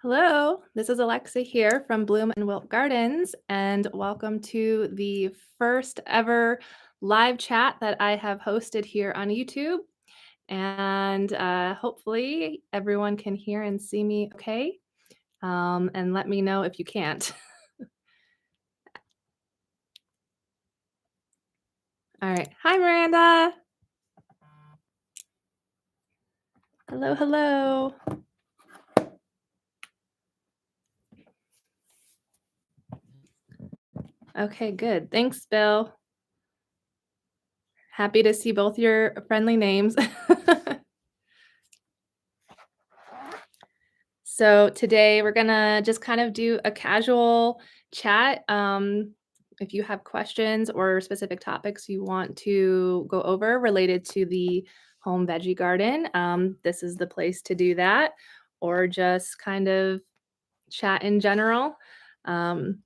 Hello, this is Alexa here from Bloom and Wilt Gardens, and welcome to the first ever live chat that I have hosted here on YouTube. And hopefully, everyone can hear and see me okay. And let me know if you can't. All right. Hi, Miranda. Hello, hello. Okay, good. Thanks, Bill. Happy to see both your friendly names. So today we're gonna just kind of do a casual chat. If you have questions or specific topics you want to go over related to the home veggie garden, this is the place to do that, or just kind of chat in general. Um,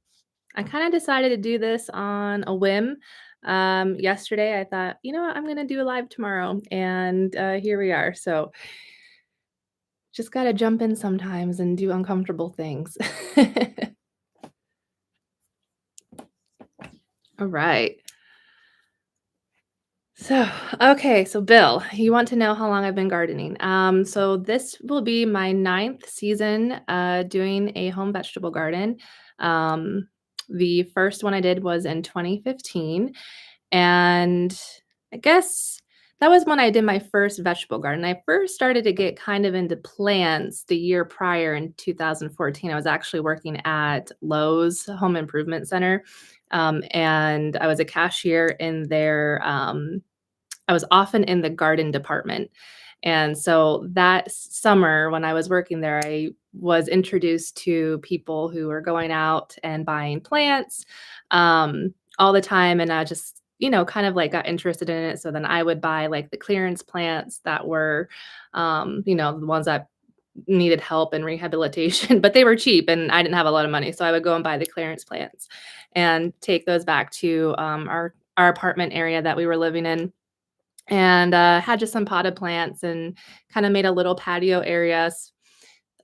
I kind of decided to do this on a whim. Yesterday, I thought, you know what, I'm gonna do a live tomorrow, and here we are. So just gotta jump in sometimes and do uncomfortable things. All right. So, okay, so Bill, you want to know how long I've been gardening. So this will be my ninth season doing a home vegetable garden. Um, the first one I did was in 2015, and I guess that was when I did my first vegetable garden. I first started to get kind of into plants the year prior in 2014. I was actually working at Lowe's Home Improvement Center, and I was a cashier in their I was often in the garden department. And so that summer when I was working there, I was introduced to people who were going out and buying plants all the time. And I just, kind of like got interested in it. So then I would buy like the clearance plants that were, the ones that needed help and rehabilitation, but they were cheap and I didn't have a lot of money. So I would go and buy the clearance plants and take those back to our apartment area that we were living in, and had just some potted plants and kind of made a little patio area.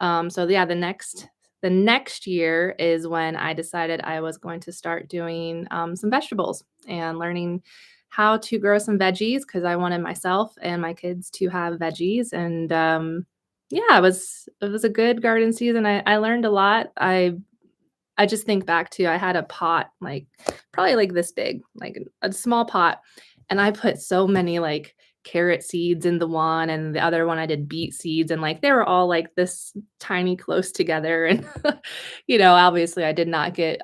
So yeah, the next year is when I decided I was going to start doing some vegetables and learning how to grow some veggies because I wanted myself and my kids to have veggies. And yeah, it was a good garden season. I learned a lot. I just think back to I had a pot like probably like this big, like a small pot, and I put so many like carrot seeds in the one, and the other one I did beet seeds, and like they were all like this tiny close together. And obviously I did not get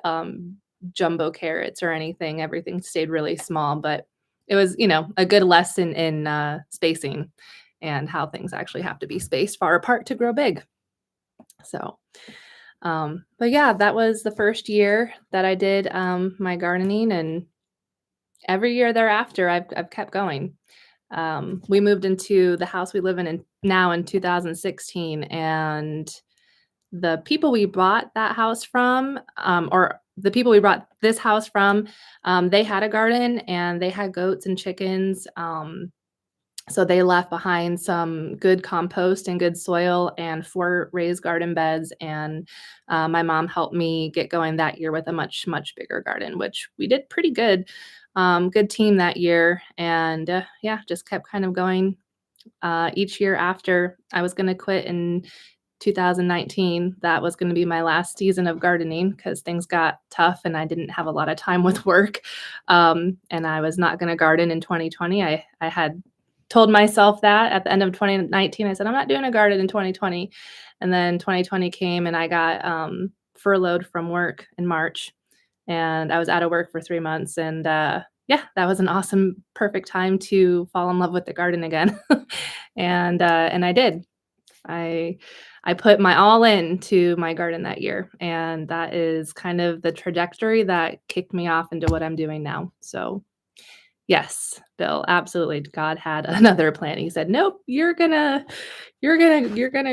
jumbo carrots or anything. Everything stayed really small, but it was, a good lesson in spacing and how things actually have to be spaced far apart to grow big. So but yeah, that was the first year that I did my gardening, and every year thereafter, I've kept going. We moved into the house we live in now in 2016, and the people we bought that house from, or the people we brought this house from, they had a garden and they had goats and chickens. So they left behind some good compost and good soil and 4 raised garden beds, and, my mom helped me get going that year with a much, much bigger garden, which we did pretty good. Good team that year, and, yeah, just kept kind of going, each year after. I was gonna quit in 2019. That was gonna be my last season of gardening because things got tough and I didn't have a lot of time with work, and I was not gonna garden in 2020. I had told myself that at the end of 2019. I said, "I'm not doing a garden in 2020." And then 2020 came and I got, furloughed from work in March, and I was out of work for 3 months, and, yeah, that was an awesome, perfect time to fall in love with the garden again. And I did. I I put my all into my garden that year, and that is kind of the trajectory that kicked me off into what I'm doing now. So, yes, Bill, absolutely. God had another plan. He said, "Nope, you're gonna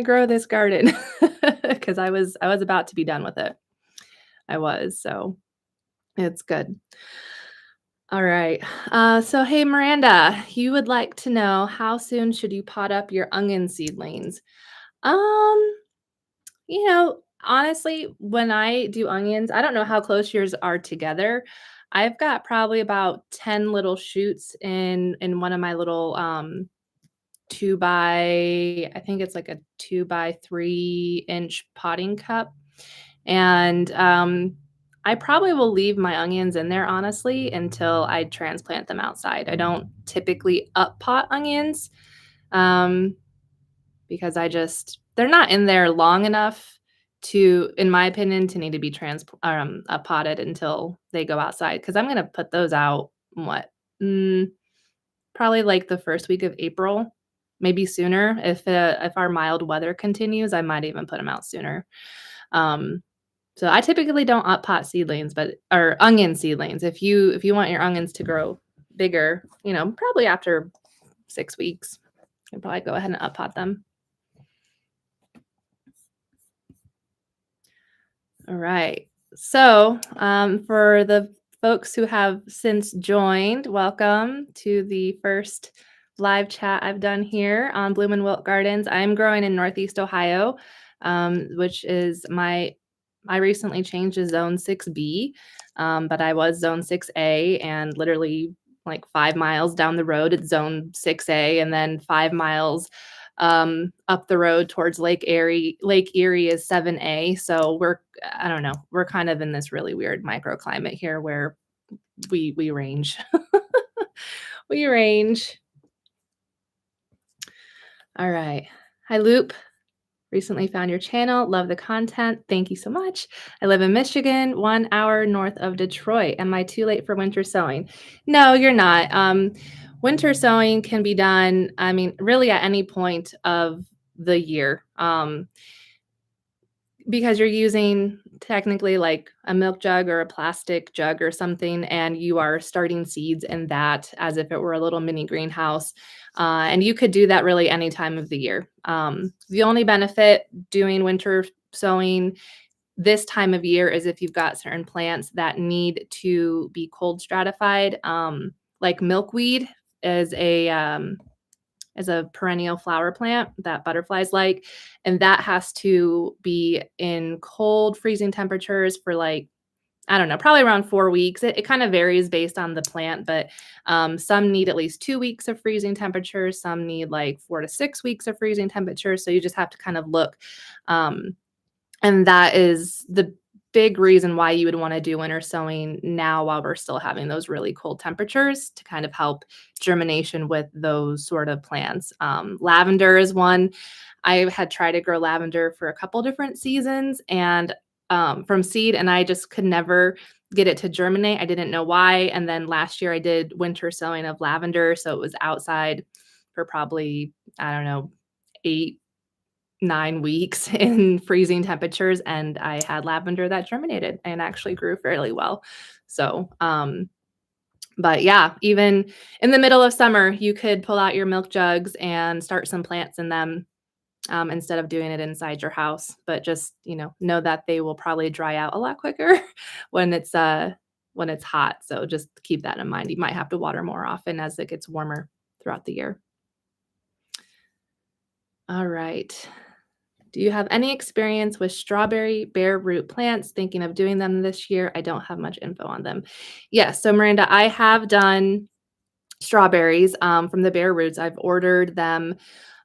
grow this garden." Because I was about to be done with it. I was, so it's good. All right. So hey, Miranda, you would like to know how soon should you pot up your onion seedlings? Um, Honestly, when I do onions, I don't know how close yours are together. I've got probably about 10 little shoots in one of my little 2 by I think it's like a 2 by 3-inch potting cup. And I probably will leave my onions in there honestly until I transplant them outside. I don't typically up pot onions. Um, because they're not in there long enough to, in my opinion, to need to be potted until they go outside. Because I'm gonna put those out, what? Mm, probably, like, the first week of April, maybe sooner. If our mild weather continues, I might even put them out sooner. Um, so I typically don't up pot seedlings, but or onion seedlings. If you want your onions to grow bigger, probably after 6 weeks, you can probably go ahead and up pot them. All right. So, for the folks who have since joined, welcome to the first live chat I've done here on Bloom and Wilt Gardens. I'm growing in Northeast Ohio, which is I recently changed to Zone 6B, but I was Zone 6A, and literally like 5 miles down the road, it's Zone 6A, and then 5 miles up the road towards Lake Erie is 7A. So I don't know, we're kind of in this really weird microclimate here where we range. We range. All right. Hi, Loop. Recently found your channel. Love the content. Thank you so much. I live in Michigan, 1 hour north of Detroit. Am I too late for winter sowing? No, you're not. Winter sowing can be done, I mean, really at any point of the year. Because you're using technically like a milk jug or a plastic jug or something, and you are starting seeds in that as if it were a little mini greenhouse. And you could do that really any time of the year. The only benefit doing winter sowing this time of year is if you've got certain plants that need to be cold stratified, like milkweed is a perennial flower plant that butterflies like, and that has to be in cold, freezing temperatures for like, I don't know, probably around 4 weeks. It kind of varies based on the plant, but some need at least 2 weeks of freezing temperatures. Some need like 4 to 6 weeks of freezing temperatures. So you just have to kind of look. And that is the big reason why you would want to do winter sowing now while we're still having those really cold temperatures to kind of help germination with those sort of plants. Lavender is one. I had tried to grow lavender for a couple different seasons and from seed, and I just could never get it to germinate. I didn't know why. And then last year I did winter sowing of lavender. So it was outside for probably, I don't know, 8, 9 weeks in freezing temperatures, and I had lavender that germinated and actually grew fairly well. So, but yeah, even in the middle of summer, you could pull out your milk jugs and start some plants in them, instead of doing it inside your house. But just, know that they will probably dry out a lot quicker when it's hot. So just keep that in mind. You might have to water more often as it gets warmer throughout the year. All right. Do you have any experience with strawberry bare root plants? Thinking of doing them this year. I don't have much info on them. Yes. So Miranda, I have done strawberries from the bare roots. I've ordered them,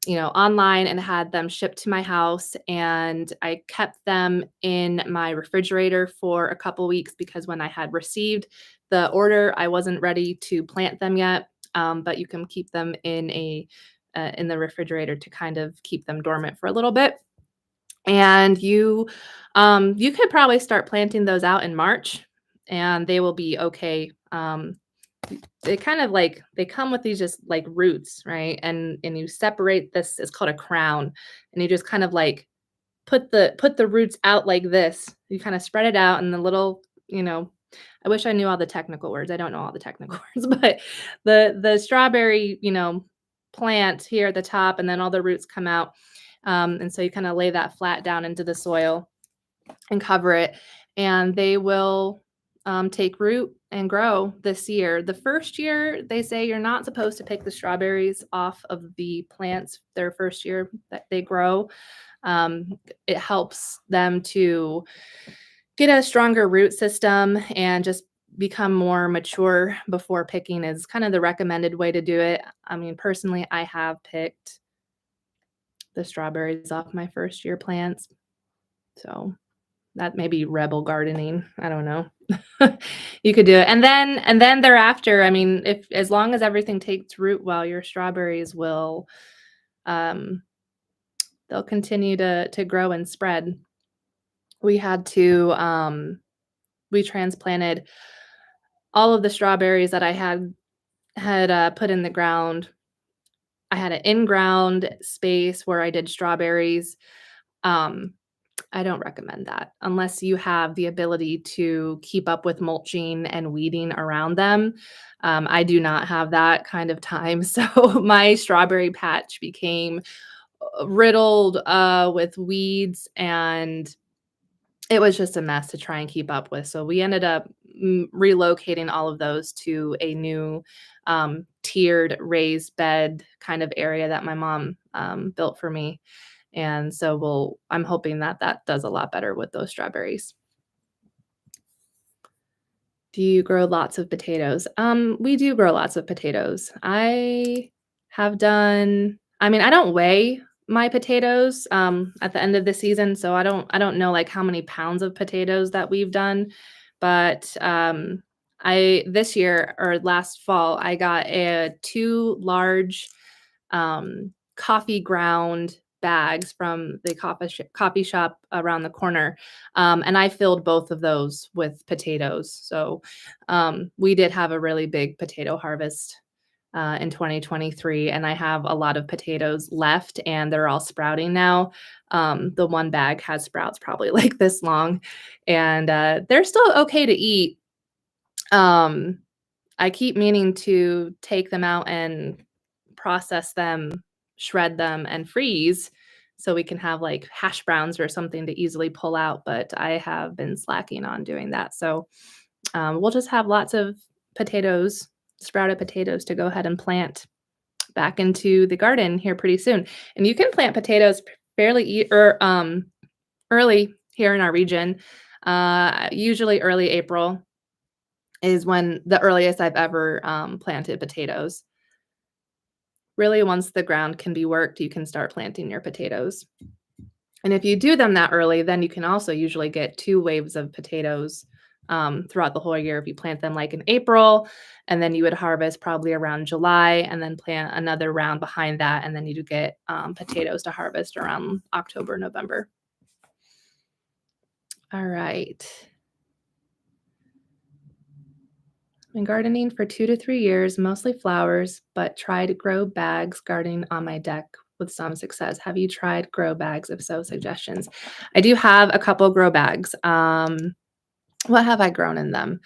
online and had them shipped to my house. And I kept them in my refrigerator for a couple weeks because when I had received the order, I wasn't ready to plant them yet. But you can keep them in the refrigerator to kind of keep them dormant for a little bit. And you could probably start planting those out in March, and they will be okay. They kind of like they come with these just like roots, right? And you separate this, it's called a crown, and you just kind of like put the roots out like this. You kind of spread it out and the little, I wish I knew all the technical words. I don't know all the technical words, but the strawberry, plant here at the top, and then all the roots come out. And so you kind of lay that flat down into the soil and cover it, and they will take root and grow this year. The first year, they say you're not supposed to pick the strawberries off of the plants their first year that they grow. Um, it helps them to get a stronger root system and just become more mature before picking is kind of the recommended way to do it. I mean, personally, I have picked the strawberries off my first year plants. So that may be rebel gardening. I don't know. You could do it. And then thereafter, I mean, if as long as everything takes root well, your strawberries will um they'll continue to grow and spread. We had to we transplanted all of the strawberries that I had put in the ground. I had an in-ground space where I did strawberries. Um, I don't recommend that unless you have the ability to keep up with mulching and weeding around them. I do not have that kind of time, so my strawberry patch became riddled with weeds, and it was just a mess to try and keep up with. So we ended up relocating all of those to a new tiered raised bed kind of area that my mom built for me. And so I'm hoping that that does a lot better with those strawberries. Do you grow lots of potatoes? We do grow lots of potatoes. I mean, I don't weigh my potatoes at the end of the season, so I don't know like how many pounds of potatoes that we've done, but I this year or last fall I got two large coffee ground bags from the coffee shop around the corner, and I filled both of those with potatoes. So we did have a really big potato harvest in 2023, and I have a lot of potatoes left, and they're all sprouting now. The one bag has sprouts probably like this long, and they're still okay to eat. Um, I keep meaning to take them out and process them, shred them, and freeze so we can have like hash browns or something to easily pull out. But I have been slacking on doing that. So we'll just have lots of potatoes, sprouted potatoes to go ahead and plant back into the garden here pretty soon. And you can plant potatoes fairly early here in our region. Usually early April is when the earliest I've ever planted potatoes. Really, once the ground can be worked, you can start planting your potatoes. And if you do them that early, then you can also usually get 2 waves of potatoes, throughout the whole year if you plant them, like, in April, and then you would harvest probably around July, and then plant another round behind that, and then you do get, potatoes to harvest around October, November. Alright. Been gardening for 2 to 3 years, mostly flowers, but tried grow bags gardening on my deck with some success. Have you tried grow bags? If so, suggestions. I do have a couple grow bags. What have I grown in them?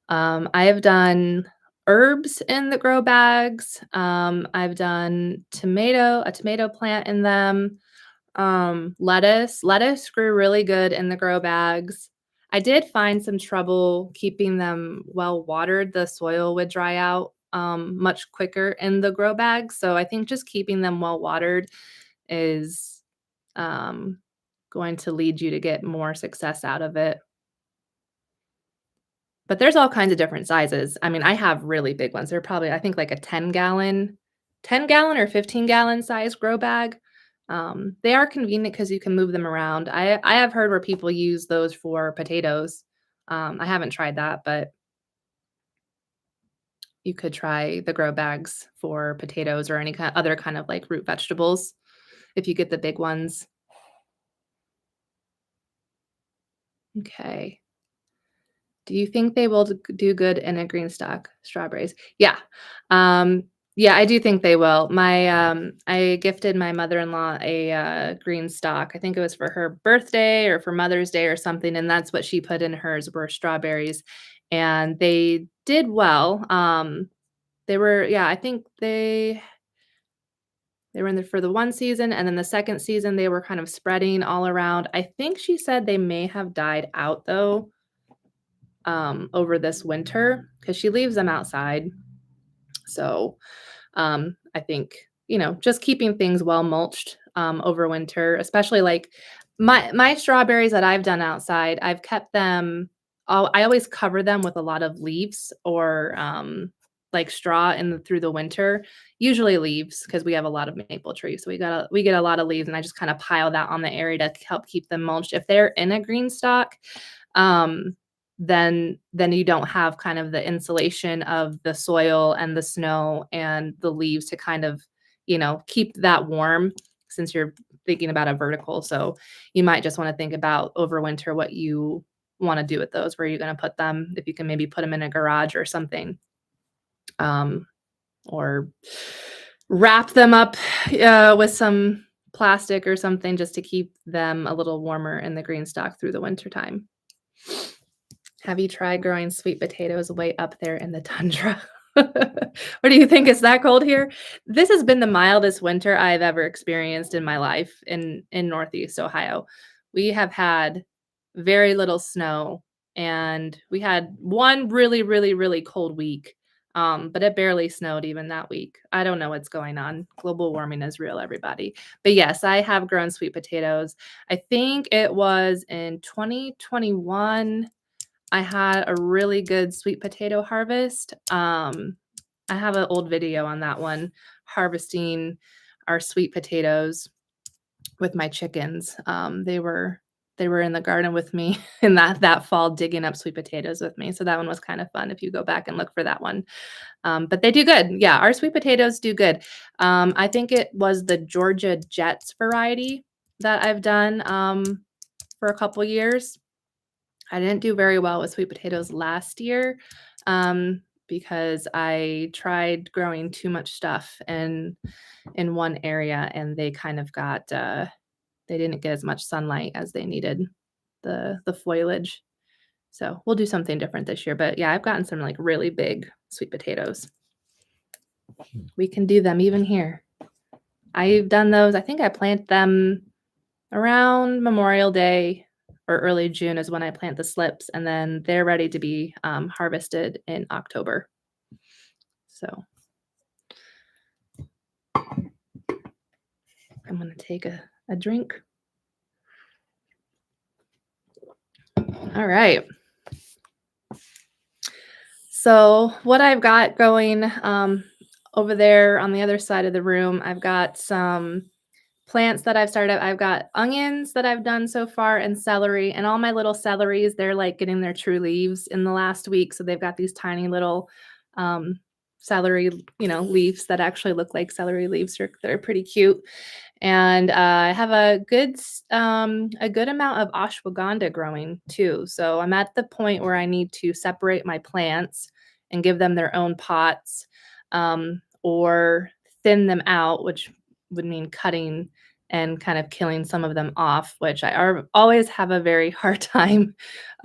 I have done herbs in the grow bags. I've done a tomato plant in them. Lettuce grew really good in the grow bags. I did find some trouble keeping them well watered. The soil would dry out much quicker in the grow bags. So I think just keeping them well watered is um, going to lead you to get more success out of it. But there's all kinds of different sizes. I mean, I have really big ones. They're probably, I think, like a 10-gallon or 15-gallon size grow bag. They are convenient because you can move them around. I have heard where people use those for potatoes. I haven't tried that, but you could try the grow bags for potatoes or any other kind of like root vegetables if you get the big ones. Okay. Do you think they will do good in a green stock? Strawberries. Yeah. Um, yeah, I do think they will. I gifted my mother-in-law a, green stock. I think it was for her birthday or for Mother's Day or something, and that's what she put in hers were strawberries, and they did well. They were yeah, I think they were in there for the one season, and then the second season, they were kind of spreading all around. I think she said they may have died out, though, over this winter because she leaves them outside. So I think, just keeping things well mulched over winter, especially like my strawberries that I've done outside, I've kept them I always cover them with a lot of leaves or, like straw through the winter, usually leaves because we have a lot of maple trees, so we get a lot of leaves, and I just kinda pile that on the area to help keep them mulched. If they're in a green stalk, um, then you don't have kind of the insulation of the soil and the snow and the leaves to kind of, keep that warm since you're thinking about a vertical. So you might just want to think about over winter what you want to do with those, where you're going to put them, if you can maybe put them in a garage or something, um, or wrap them up with some plastic or something just to keep them a little warmer in the green stock through the winter time. Have you tried growing sweet potatoes way up there in the tundra? What do you think? Is that cold here? This has been the mildest winter I've ever experienced in my life in Northeast Ohio. We have had very little snow, and we had one really, really, really cold week, but it barely snowed even that week. I don't know what's going on. Global warming is real, everybody. But yes, I have grown sweet potatoes. I think it was in 2021 I had a really good sweet potato harvest. I have an old video on that one, harvesting our sweet potatoes with my chickens. They were in the garden with me in that fall digging up sweet potatoes with me. So that one was kind of fun if you go back and look for that one. But they do good. Yeah, our sweet potatoes do good. I think it was the Georgia Jets variety that I've done for a couple years. I didn't do very well with sweet potatoes last year, because I tried growing too much stuff in one area, and they kind of got, they didn't get as much sunlight as they needed, the foliage. So, we'll do something different this year, but yeah, I've gotten some, like, really big sweet potatoes. We can do them even here. I've done those I think I plant them around Memorial Day or early June is when I plant the slips, and then they're ready to be, harvested in October. So I'm gonna take a drink. All right. So what I've got going, over there on the other side of the room, I've got some plants that I've started. I've got onions that I've done so far and celery, and all my little celeries, they're like getting their true leaves in the last week. So they've got these tiny little celery, leaves that actually look like celery leaves. They're pretty cute. And I have a good amount of ashwagandha growing too. So I'm at the point where I need to separate my plants and give them their own pots, or thin them out, which would mean cutting and kind of killing some of them off, which always have a very hard time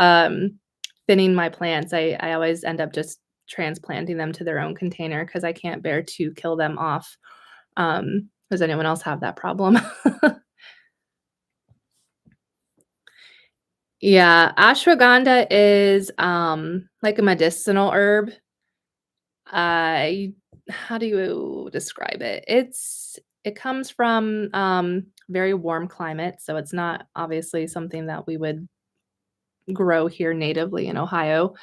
um, thinning my plants. I always end up just transplanting them to their own container because I can't bear to kill them off. Does anyone else have that problem? Yeah, ashwagandha is like a medicinal herb. I How do you describe it? It comes from very warm climate, so it's not obviously something that we would grow here natively in Ohio.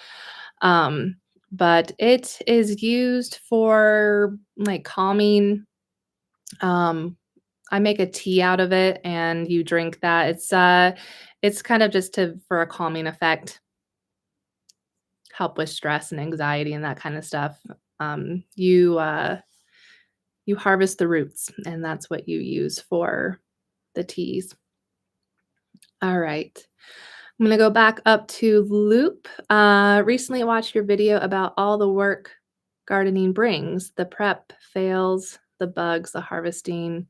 Um, but it is used for like calming. Um, I make a tea out of it and you drink that. It's kind of just for a calming effect, help with stress and anxiety and that kind of stuff. You harvest the roots, and that's what you use for the teas. All right. I'm gonna go back up to Loop. Recently watched your video about all the work gardening brings, the prep, fails, the bugs, the harvesting.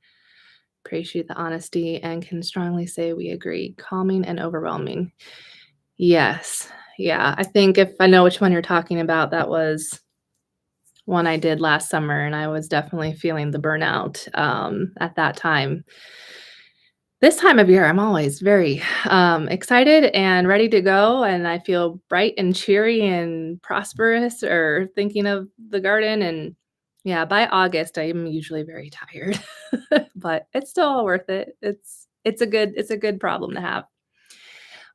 Appreciate the honesty and can strongly say we agree. Calming and overwhelming. Yes. Yeah. I think if I know which one you're talking about, that was one I did last summer, and I was definitely feeling the burnout at that time. This time of year, I'm always very excited and ready to go, and I feel bright and cheery and prosperous or thinking of the garden. And Yeah, by August, I'm usually very tired, but it's still all worth it. It's a good problem to have.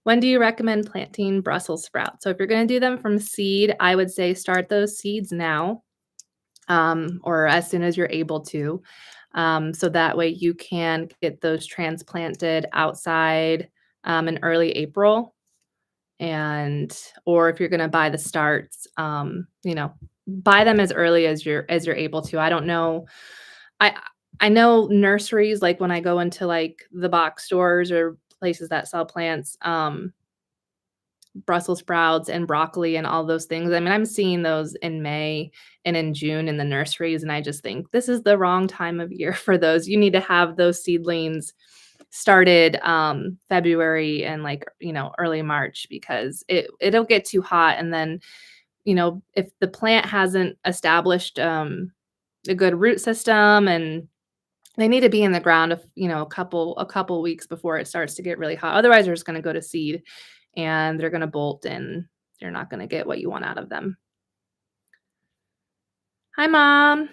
When do you recommend planting Brussels sprouts? So if you're gonna do them from seed, I would say start those seeds now, or as soon as you're able to, so that way you can get those transplanted outside, in early April. And or if you're gonna buy the starts, buy them as early as you're able to. I don't know. I I know nurseries, like, when I go into, like, the box stores or places that sell plants, Brussels sprouts and broccoli and all those things. I mean, I'm seeing those in May and in June in the nurseries, and I just think this is the wrong time of year for those. You need to have those seedlings started February and like, early March because it'll get too hot and then, if the plant hasn't established a good root system and they need to be in the ground a couple weeks before it starts to get really hot. Otherwise, they're just gonna go to seed and they're gonna bolt and you're not gonna get what you want out of them. Hi, mom.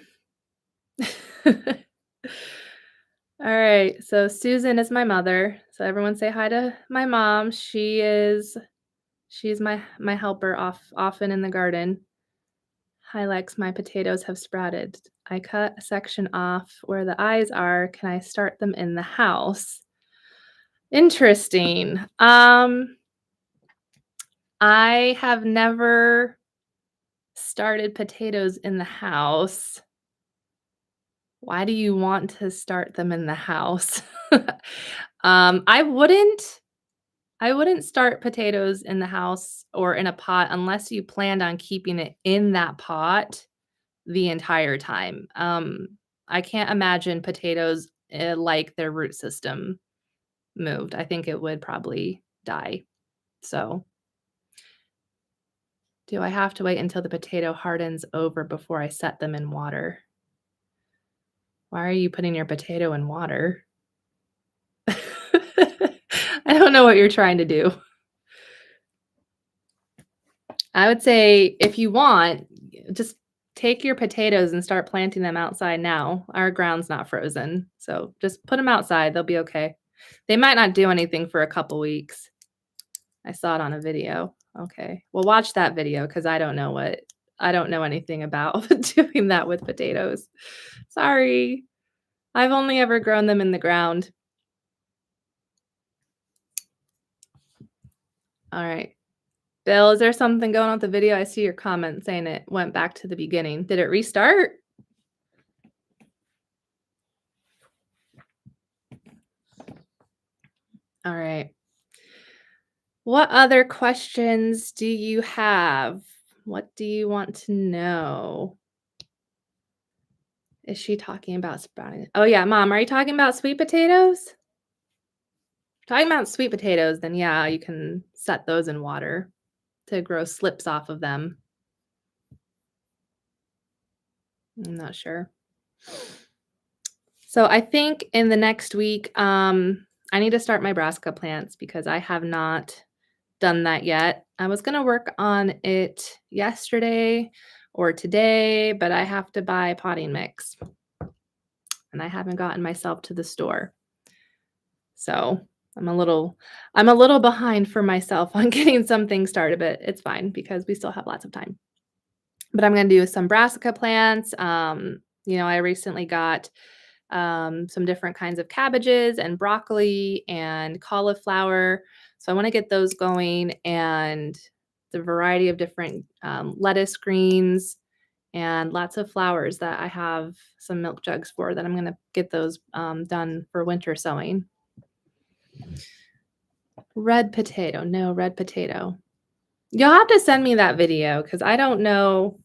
Alright, so Susan is my mother. So everyone say hi to my mom. She's my helper often in the garden. Hi, Lex, my potatoes have sprouted. I cut a section off where the eyes are. Can I start them in the house? Interesting. I have never started potatoes in the house. Why do you want to start them in the house? Um, I wouldn't I wouldn't start potatoes in the house or in a pot unless you planned on keeping it in that pot the entire time. I can't imagine potatoes, like their root system moved. I think it would probably die. So, do I have to wait until the potato hardens over before I set them in water? Why are you putting your potato in water? I don't know what you're trying to do. I would say if you want, just take your potatoes and start planting them outside now. Our ground's not frozen, so just put them outside, they'll be okay. They might not do anything for a couple weeks. I saw it on a video. Okay. Well, watch that video because I don't know anything about doing that with potatoes. Sorry. I've only ever grown them in the ground. All right. Bill, is there something going on with the video? I see your comment saying it went back to the beginning. Did it restart? All right. What other questions do you have? What do you want to know? Is she talking about sprouting? Oh, yeah, mom, are you talking about sweet potatoes? Talking about sweet potatoes, then yeah, you can set those in water to grow slips off of them. I'm not sure. So I think in the next week, I need to start my brassica plants because I have not done that yet. I was gonna work on it yesterday or today, but I have to buy potting mix, and I haven't gotten myself to the store. So I'm a little behind for myself on getting some things started, but it's fine because we still have lots of time. But I'm gonna do some brassica plants. I recently got some different kinds of cabbages and broccoli and cauliflower. So I want to get those going and the variety of different lettuce greens and lots of flowers that I have some milk jugs for that I'm going to get those done for winter sowing. Red potato. No, red potato. You'll have to send me that video because I don't know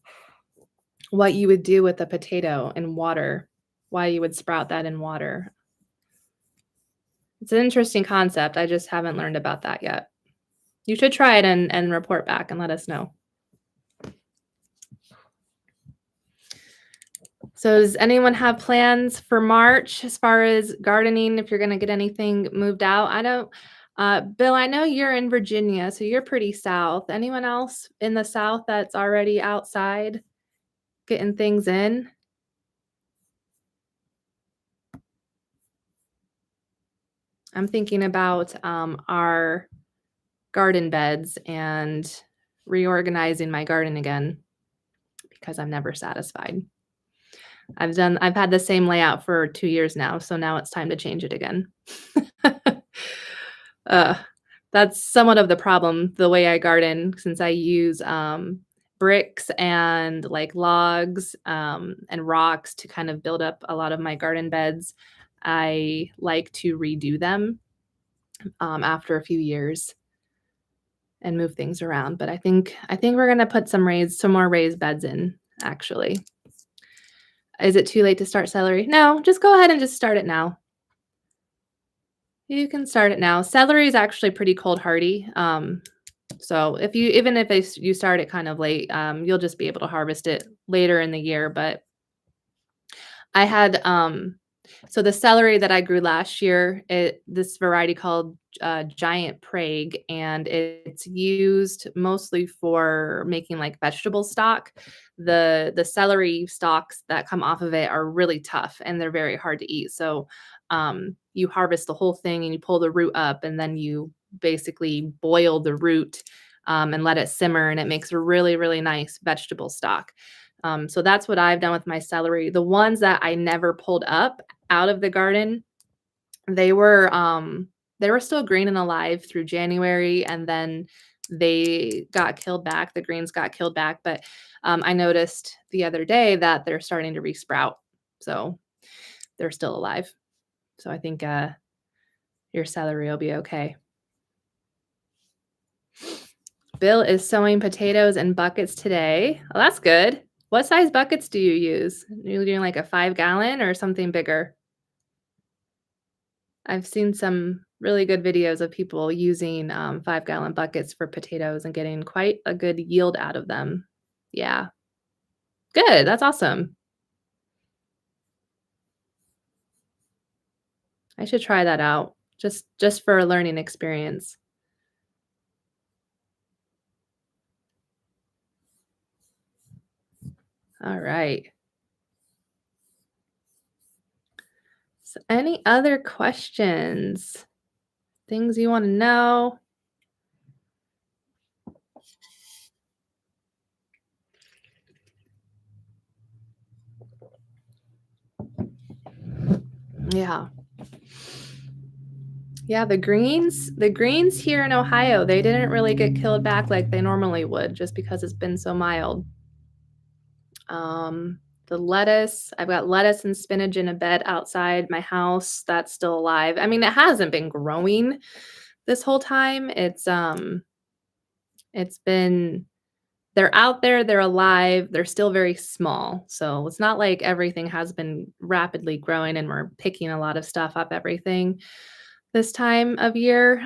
what you would do with a potato in water, why you would sprout that in water. It's an interesting concept, I just haven't learned about that yet. You should try it and report back and let us know. So does anyone have plans for March as far as gardening, if you're gonna get anything moved out? I don't Bill, I know you're in Virginia, so you're pretty south. Anyone else in the South that's already outside getting things in? I'm thinking about, our garden beds and reorganizing my garden again because I'm never satisfied. I've had the same layout for 2 years now, so now it's time to change it again. Uh, that's somewhat of the problem, the way I garden, since I use, bricks and, like, logs, and rocks to kind of build up a lot of my garden beds. I like to redo them, after a few years and move things around, but I think we're gonna put some more raised beds in, actually. Is it too late to start celery? No, just go ahead and just start it now. You can start it now. Celery is actually pretty cold hardy, so if you even if it's you start it kind of late, you'll just be able to harvest it later in the year, but I had, so the celery that I grew last year, this variety called, Giant Prague, and it's used mostly for making, like, vegetable stock. The celery stalks that come off of it are really tough, and they're very hard to eat, so, you harvest the whole thing, and you pull the root up, and then you basically boil the root, and let it simmer, and it makes a really, really nice vegetable stock. So that's what I've done with my celery. The ones that I never pulled up out of the garden, they were they were still green and alive through January, and then they got killed back. The greens got killed back, but I noticed the other day that they're starting to resprout. So they're still alive. So I think your celery will be okay. Bill is sowing potatoes in buckets today. Oh, that's good. What size buckets do you use? You doing like a 5-gallon or something bigger? I've seen some really good videos of people using 5-gallon buckets for potatoes and getting quite a good yield out of them. Yeah, good. That's awesome. I should try that out just for a learning experience. All right. So any other questions? Things you want to know? Yeah. Yeah, the greens here in Ohio, they didn't really get killed back like they normally would just because it's been so mild. Um, the lettuce, I've got lettuce and spinach in a bed outside my house that's still alive. I mean, it hasn't been growing this whole time. It's been they're out there, they're alive, they're still very small. So it's not like everything has been rapidly growing and we're picking a lot of stuff up everything this time of year.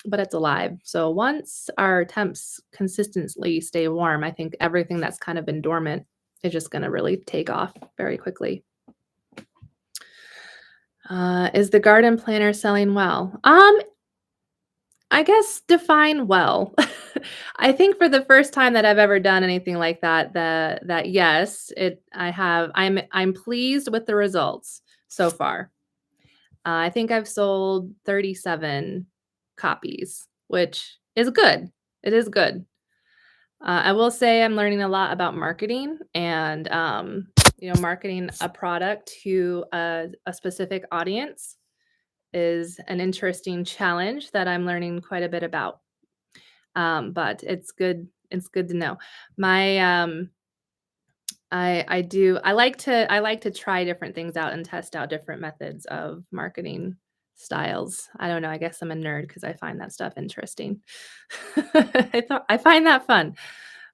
But it's alive. So once our temps consistently stay warm, I think everything that's kind of been dormant is just gonna really take off very quickly. Is the garden planner selling well? I guess define well. I think for the first time that I've ever done anything like that, that yes, I'm pleased with the results so far. I think I've sold 37 copies, which is good. It is good. I will say I'm learning a lot about marketing and, marketing a product to a specific audience is an interesting challenge that I'm learning quite a bit about. But it's good to know. My, I like to try different things out and test out different methods of marketing styles. I don't know, I guess I'm a nerd because I find that stuff interesting. I find that fun.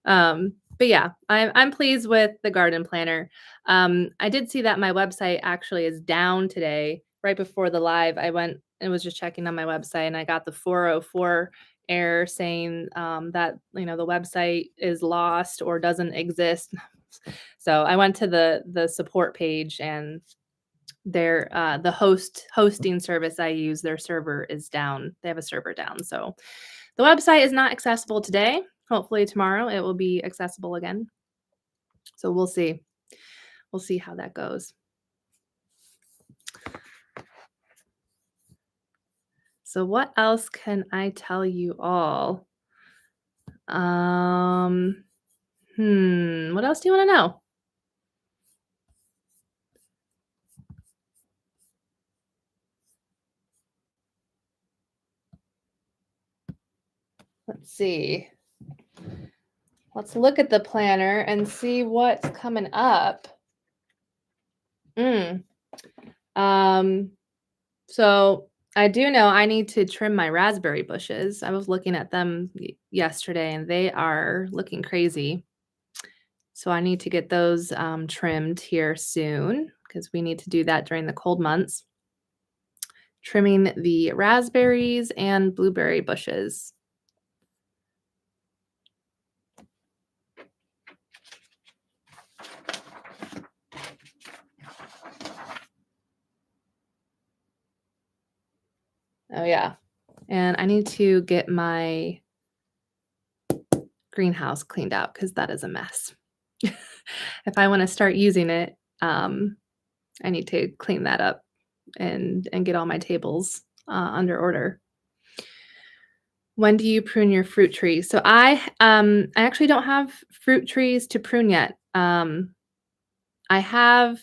But yeah, I'm pleased with the garden planner. I did see that my website actually is down today. Right before the live, I went and was just checking on my website, and I got the 404 error saying that the website is lost or doesn't exist. So I went to the support page, and the hosting service I use, their server is down. They have a server down. So the website is not accessible today. Hopefully tomorrow it will be accessible again. So we'll see. We'll see how that goes. So what else can I tell you all? Um, what else do you want to know? Let's see. Let's look at the planner and see what's coming up. Mm. Um, so I do know I need to trim my raspberry bushes. I was looking at them yesterday and they are looking crazy. So I need to get those trimmed here soon because we need to do that during the cold months. Trimming the raspberries and blueberry bushes. Oh, yeah. And I need to get my greenhouse cleaned out because that is a mess. If I want to start using it, I need to clean that up and get all my tables under order. When do you prune your fruit trees? So I actually don't have fruit trees to prune yet. I have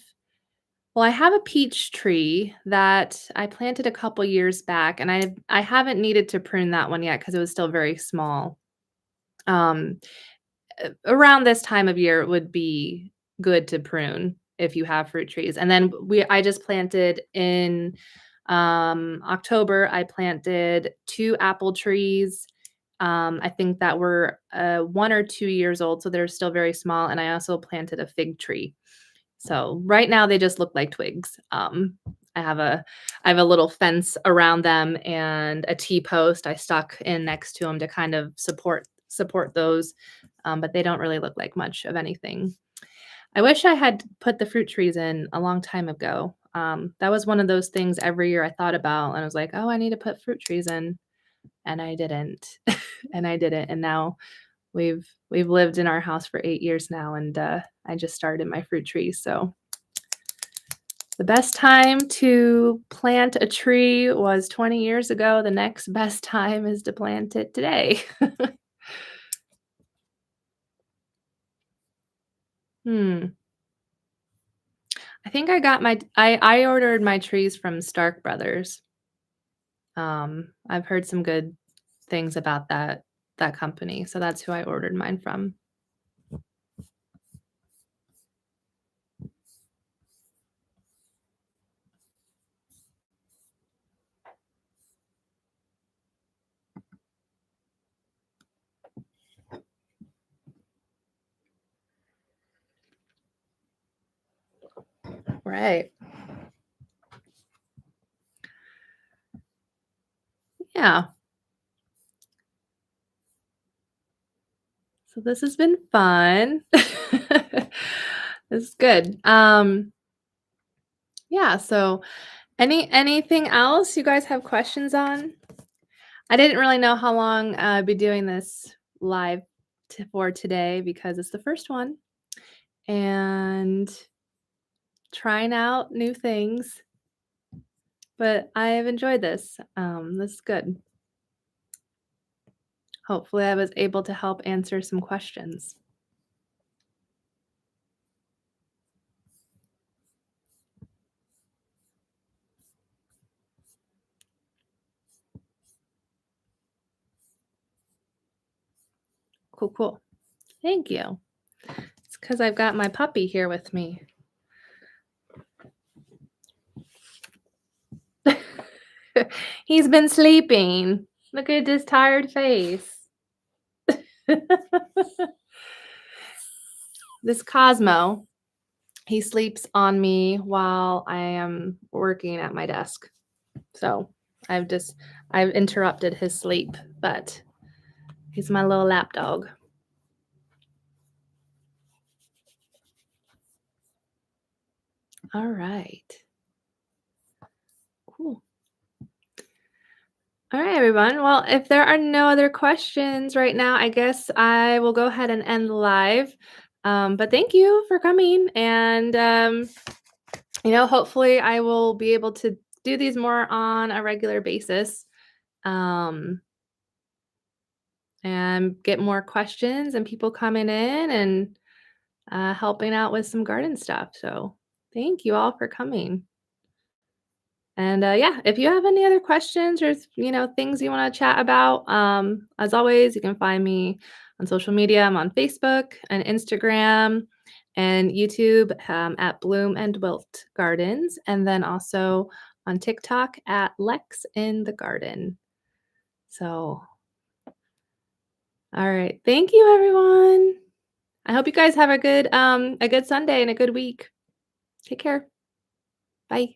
Well, I have a peach tree that I planted a couple years back, and I haven't needed to prune that one yet because it was still very small. Um, Around this time of year, it would be good to prune if you have fruit trees. And then I just planted in October, I planted 2 apple trees. I think that were 1 or 2 years old, so they're still very small. And I also planted a fig tree. So right now they just look like twigs. I have a I have a little fence around them and a T-post I stuck in next to them to kind of support those, but they don't really look like much of anything. I wish I had put the fruit trees in a long time ago. That was one of those things every year I thought about, and I was like, "Oh, I need to put fruit trees in," and I didn't, and I didn't, and now we've lived in our house for 8 years now, and I just started my fruit trees. So the best time to plant a tree was 20 years ago. The next best time is to plant it today. Hmm. I think I ordered my trees from Stark Brothers. I've heard some good things about that company, so that's who I ordered mine from. Right. Yeah. So this has been fun. This is good. Yeah, so anything else you guys have questions on? I didn't really know how long I'd be doing this live for today because it's the first one and trying out new things, but I've enjoyed this. This is good. Hopefully, I was able to help answer some questions. Cool, cool. Thank you. It's because I've got my puppy here with me. He's been sleeping. Look at his tired face. This Cosmo, he sleeps on me while I am working at my desk. So I've interrupted his sleep, but he's my little lap dog. All right. Cool. All right, everyone. Well, if there are no other questions right now, I guess I will go ahead and end the live. But thank you for coming. And, hopefully I will be able to do these more on a regular basis. um, and get more questions and people coming in and helping out with some garden stuff. So thank you all for coming. And yeah, if you have any other questions or things you want to chat about, as always, you can find me on social media. I'm on Facebook and Instagram and YouTube at Bloom and Wilt Gardens, and then also on TikTok at Lex in the Garden. So, all right, thank you, everyone. I hope you guys have a good Sunday and a good week. Take care. Bye.